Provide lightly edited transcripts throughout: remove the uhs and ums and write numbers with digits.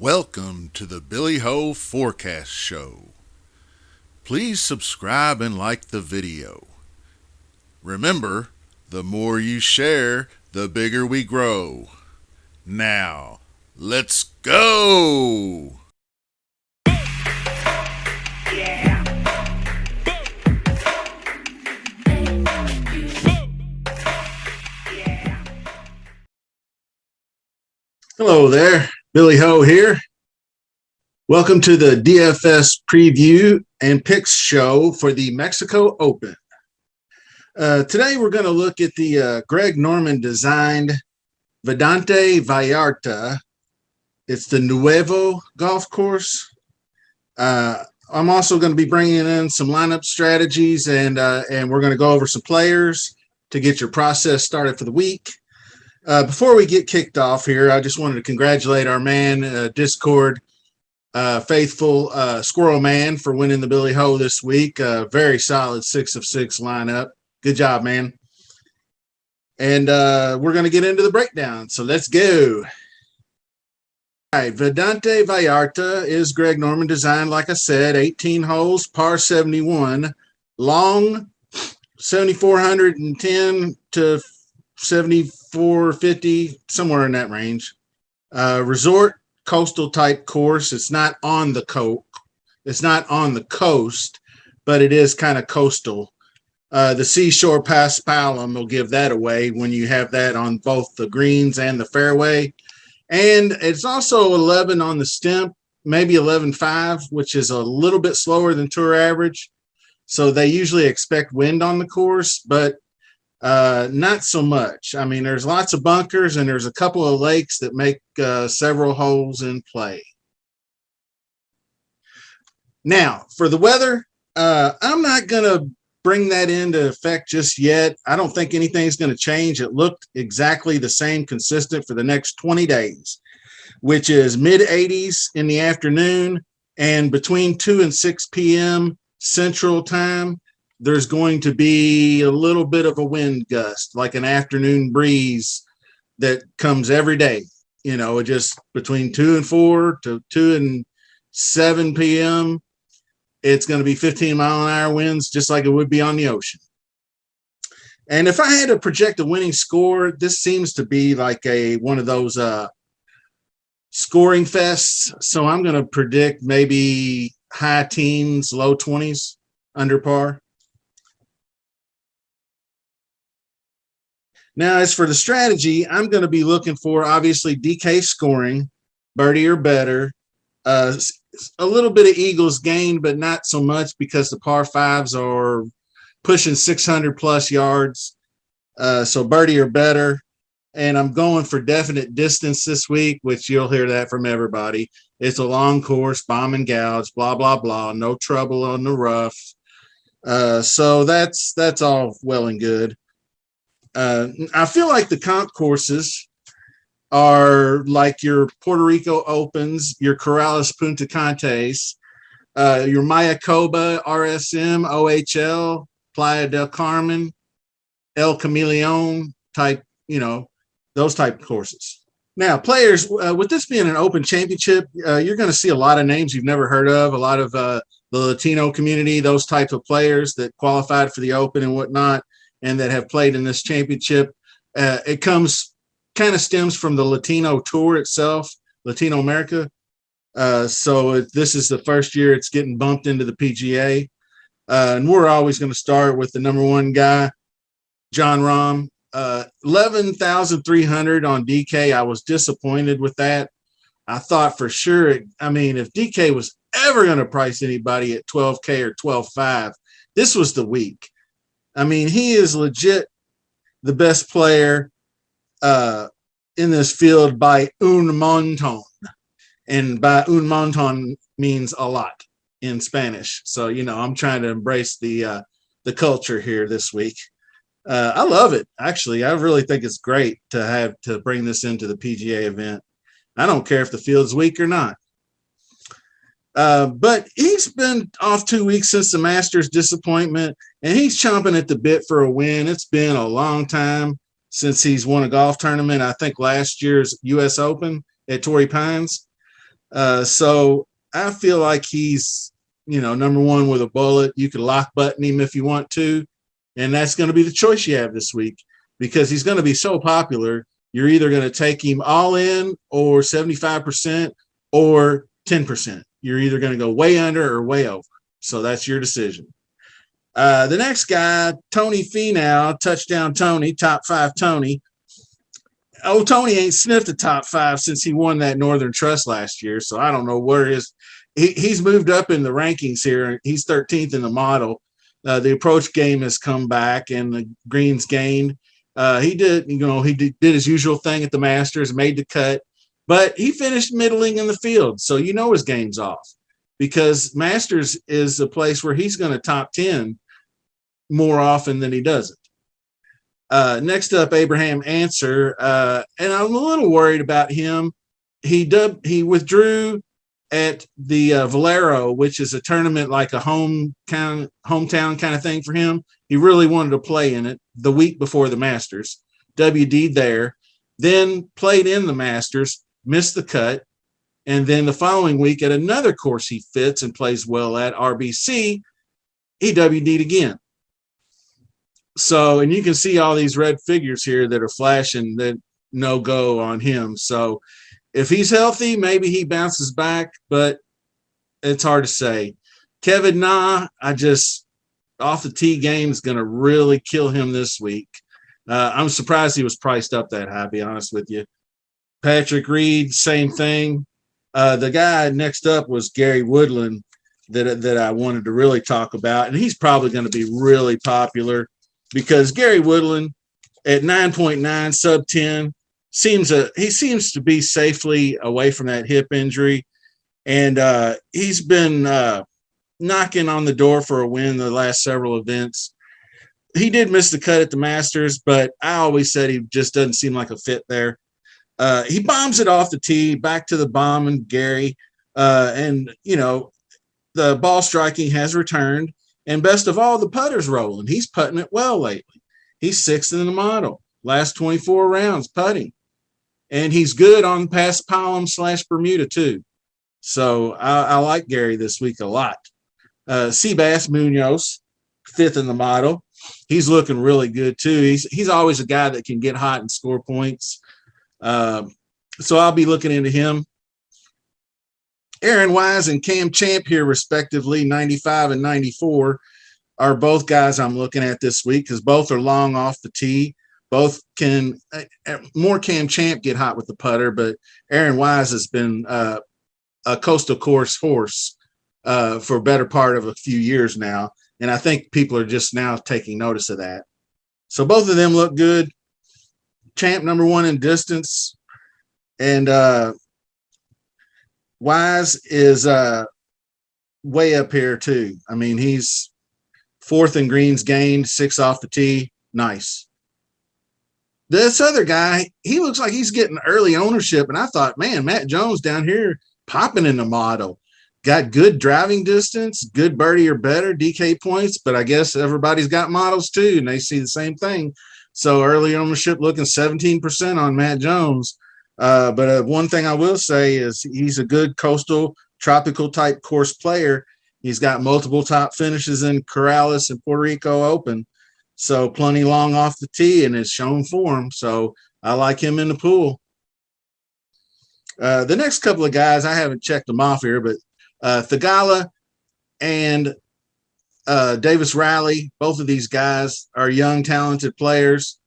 Welcome to the Billy Ho Forecast Show. Please subscribe and like the video. Remember, the more you share, the bigger we grow. Now, let's go! Hello there, Billy Ho here. Welcome to the DFS preview and picks show for the Mexico Open. Today we're going to look at the Greg Norman designed Vedante Vallarta. It's the Nuevo golf course. I'm also going to be bringing in some lineup strategies and we're going to go over some players to get your process started for the week. Before we get kicked off here, I just wanted to congratulate our man, Discord faithful Squirrel Man, for winning the Billy Ho this week. Very solid 6 of 6 lineup. Good job, man. And we're going to get into the breakdown. So let's go. All right, Vedante Vallarta is Greg Norman designed, like I said, 18 holes, par 71, long 7,410 to 7,450, somewhere in that range. Resort coastal type course. It's not on the coast, but it is kind of coastal. The Seashore Paspalum will give that away when you have that on both the greens and the fairway. And it's also 11 on the stimp, maybe 11.5, which is a little bit slower than tour average. So they usually expect wind on the course, but not so much. I mean, there's lots of bunkers and there's a couple of lakes that make several holes in play. Now, for the weather, I'm not going to bring that into effect just yet. I don't think anything's going to change. It looked exactly the same, consistent for the next 20 days, which is mid-80s in the afternoon, and between 2 and 6 p.m. Central Time, there's going to be a little bit of a wind gust, like an afternoon breeze that comes every day, just between 2 and 4 to 2 and 7 p.m. It's going to be 15-mile-an-hour winds, just like it would be on the ocean. And if I had to project a winning score, this seems to be like one of those scoring fests. So I'm going to predict maybe high teens, low 20s, under par. Now, as for the strategy, I'm going to be looking for, obviously, DK scoring, birdie or better, a little bit of eagles gained, but not so much because the par fives are pushing 600-plus yards, so birdie or better. And I'm going for definite distance this week, which you'll hear that from everybody. It's a long course, bomb and gouge, blah, blah, blah, no trouble on the rough. So that's all well and good. I feel like the comp courses are like your Puerto Rico Opens, your Corrales Punta Cantes, your Mayacoba, RSM, OHL, Playa del Carmen, El Camaleon type, those type of courses. Now, players, with this being an open championship, you're going to see a lot of names you've never heard of, a lot of the Latino community, those type of players that qualified for the Open and whatnot, and that have played in this championship. It stems from the Latino tour itself, Latino America. So this is the first year it's getting bumped into the PGA. And we're always going to start with the number one guy, Jon Rahm. 11,300 on DK. I was disappointed with that. I thought for sure, if DK was ever going to price anybody at 12K or 12.5, this was the week. He is legit the best player in this field by un montón. And by un montón means a lot in Spanish. So, I'm trying to embrace the culture here this week. I love it. Actually, I really think it's great to bring this into the PGA event. I don't care if the field's weak or not. But he's been off 2 weeks since the Masters disappointment, and he's chomping at the bit for a win. It's been a long time since he's won a golf tournament. I think last year's U.S. Open at Torrey Pines. So I feel like he's, number one with a bullet. You can lock button him if you want to. And that's going to be the choice you have this week because he's going to be so popular. You're either going to take him all in or 75% or 10%. You're either going to go way under or way over. So that's your decision. The next guy, Tony Finau, touchdown Tony, top five Tony. Oh, Tony ain't sniffed the top five since he won that Northern Trust last year. So I don't know where he's moved up in the rankings here. He's 13th in the model. The approach game has come back and the greens gained. He did his usual thing at the Masters, made the cut, but he finished middling in the field. So his game's off because Masters is a place where he's going to top 10 more often than he doesn't. Next up, Abraham Answer, and I'm a little worried about him. He withdrew at the Valero, which is a tournament like a hometown kind of thing for him. He really wanted to play in it the week before the Masters. WD'd there, then played in the Masters, missed the cut, and then the following week at another course he fits and plays well at, RBC, he WD'd again. So, and you can see all these red figures here that are flashing that no go on him. So if he's healthy, maybe he bounces back, but it's hard to say. Kevin Na, off the tee game is going to really kill him this week. I'm surprised he was priced up that high, to be honest with you. Patrick Reed, same thing. The guy next up was Gary Woodland that I wanted to really talk about, and he's probably going to be really popular. Because Gary Woodland at 9.9 sub 10 seems to be safely away from that hip injury. And he's been knocking on the door for a win the last several events. He did miss the cut at the Masters, but I always said he just doesn't seem like a fit there. He bombs it off the tee, back to the bomb and Gary. And the ball striking has returned. And best of all, the putter's rolling. He's putting it well lately. He's sixth in the model. Last 24 rounds putting. And he's good on past Palm / Bermuda too. So I like Gary this week a lot. Seabass Munoz, fifth in the model. He's looking really good too. He's always a guy that can get hot and score points. So I'll be looking into him. Aaron Wise and Cam Champ here, respectively, 95 and 94, are both guys I'm looking at this week because both are long off the tee. Both can more Cam Champ get hot with the putter, but Aaron Wise has been a coastal course horse for a better part of a few years now, and I think people are just now taking notice of that. So both of them look good. Champ number one in distance, and Wise is way up here too. I mean, he's fourth in greens gained, 6 off the tee. Nice. This other guy, he looks like he's getting early ownership, and I thought, man, Matt Jones down here popping in the model. Got good driving distance, good birdie or better, DK points, but I guess everybody's got models too, and they see the same thing. So early ownership looking 17% on Matt Jones. But one thing I will say is he's a good coastal, tropical type course player. He's got multiple top finishes in Corrales and Puerto Rico Open. So plenty long off the tee and has shown form. So I like him in the pool. The next couple of guys, I haven't checked them off here, but Thigala and Davis Riley, both of these guys are young, talented players,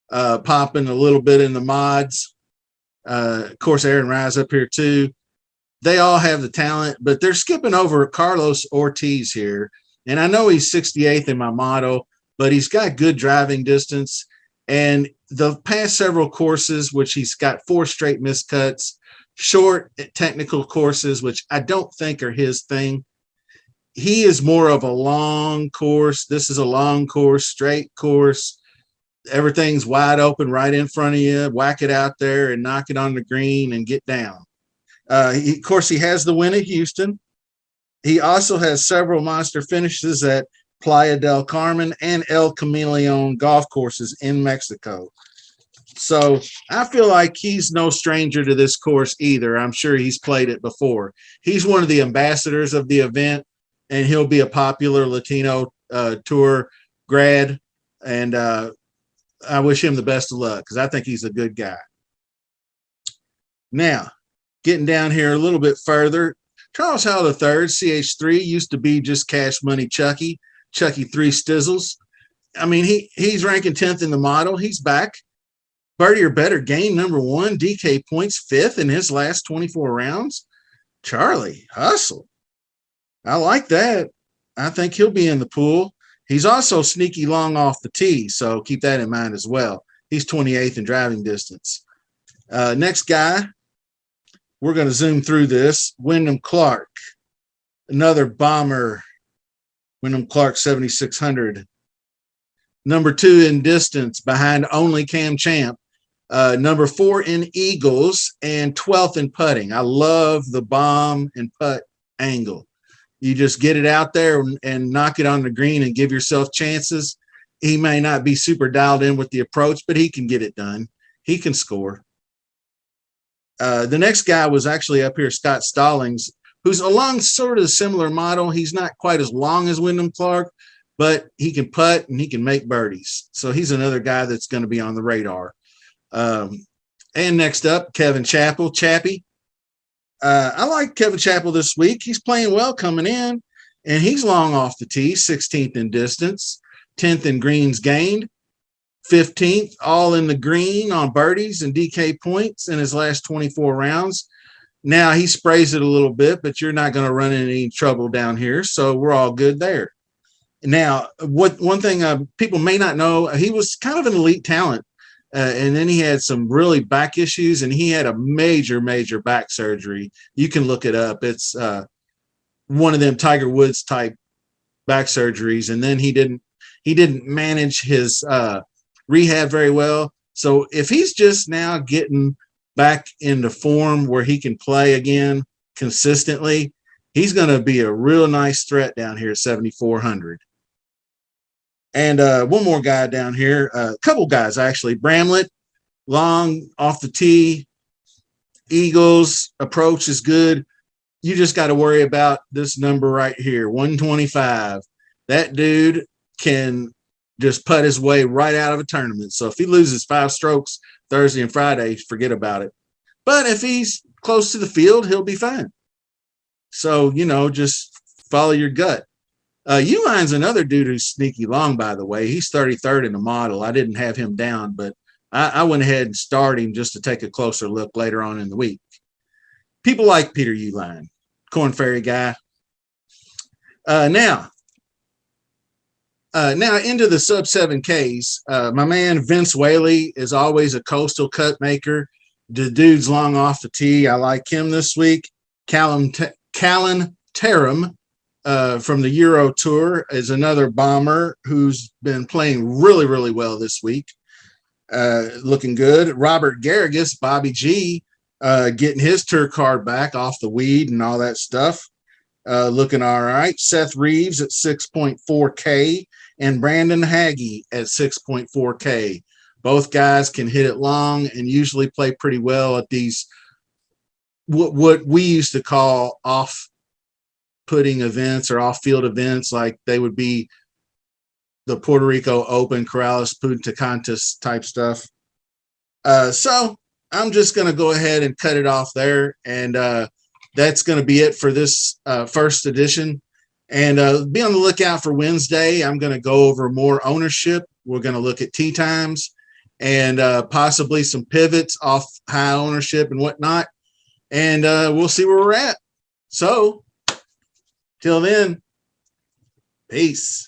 popping a little bit in the mods. Of course, Aaron Rise up here too. They all have the talent, but they're skipping over Carlos Ortiz here. And I know he's 68th in my model, but he's got good driving distance. And the past several courses, which he's got 4 straight miscuts, short technical courses, which I don't think are his thing. He is more of a long course. This is a long course, straight course. Everything's wide open right in front of you. Whack it out there and knock it on the green and get down. Of course, he has the win at Houston. He also has several monster finishes at Playa del Carmen and El Camaleon golf courses in Mexico. So I feel like he's no stranger to this course either. I'm sure he's played it before. He's one of the ambassadors of the event, and he'll be a popular Latino tour grad. And I wish him the best of luck because I think he's a good guy. Now, getting down here a little bit further, Charles Howell III, CH3, used to be just Cash Money Chucky 3 Stizzles. I mean, he's ranking 10th in the model. He's back. Birdie or better, game number 1, DK points 5th in his last 24 rounds. Charlie, hustle. I like that. I think he'll be in the pool. He's also sneaky long off the tee, so keep that in mind as well. He's 28th in driving distance. Next guy, we're going to zoom through this. Wyndham Clark, another bomber. Wyndham Clark, 7,600. Number 2 in distance behind only Cam Champ. Number 4 in eagles and 12th in putting. I love the bomb and putt angle. You just get it out there and knock it on the green and give yourself chances. He may not be super dialed in with the approach, but he can get it done. He can score. The next guy was actually up here, Scott Stallings, who's along sort of a similar model. He's not quite as long as Wyndham Clark, but he can putt and he can make birdies. So he's another guy that's going to be on the radar. And next up, Kevin Chappell, Chappie. I like Kevin Chappell this week. He's playing well coming in, and he's long off the tee, 16th in distance, 10th in greens gained, 15th all in the green on birdies and DK points in his last 24 rounds. Now, he sprays it a little bit, but you're not going to run into any trouble down here, so we're all good there. Now, one thing people may not know, he was kind of an elite talent. And then he had some really back issues, and he had a major back surgery. You can look it up. It's one of them Tiger Woods type back surgeries. And then he didn't manage his rehab very well. So if he's just now getting back into form where he can play again consistently, he's going to be a real nice threat down here at 7,400. And one more guy down here, a couple guys actually. Bramlett, long off the tee. Eagles, approach is good. You just got to worry about this number right here, 125. That dude can just putt his way right out of a tournament. So if he loses 5 strokes Thursday and Friday, forget about it. But if he's close to the field, he'll be fine. So, just follow your gut. Uline's another dude who's sneaky long, by the way. He's 33rd in the model. I didn't have him down, but I went ahead and started him just to take a closer look later on in the week. People like Peter Uline, Corn Ferry guy. Now into the sub 7Ks. My man Vince Whaley is always a coastal cut maker. The dude's long off the tee. I like him this week. Callan Tarum from the Euro Tour is another bomber who's been playing really well this week. Looking good. Robert Garrigus, Bobby G, getting his tour card back off the weed and all that stuff. Looking all right. Seth Reeves at 6.4K and Brandon Haggy at 6.4K. Both guys can hit it long and usually play pretty well at these what we used to call off-putting events or off-field events, like they would be the Puerto Rico Open, Corrales, Punta Cantas type stuff. So I'm just going to go ahead and cut it off there, and that's going to be it for this first edition. And be on the lookout for Wednesday. I'm going to go over more ownership. We're going to look at tee times and possibly some pivots off high ownership and whatnot. And we'll see where we're at. So till then, peace.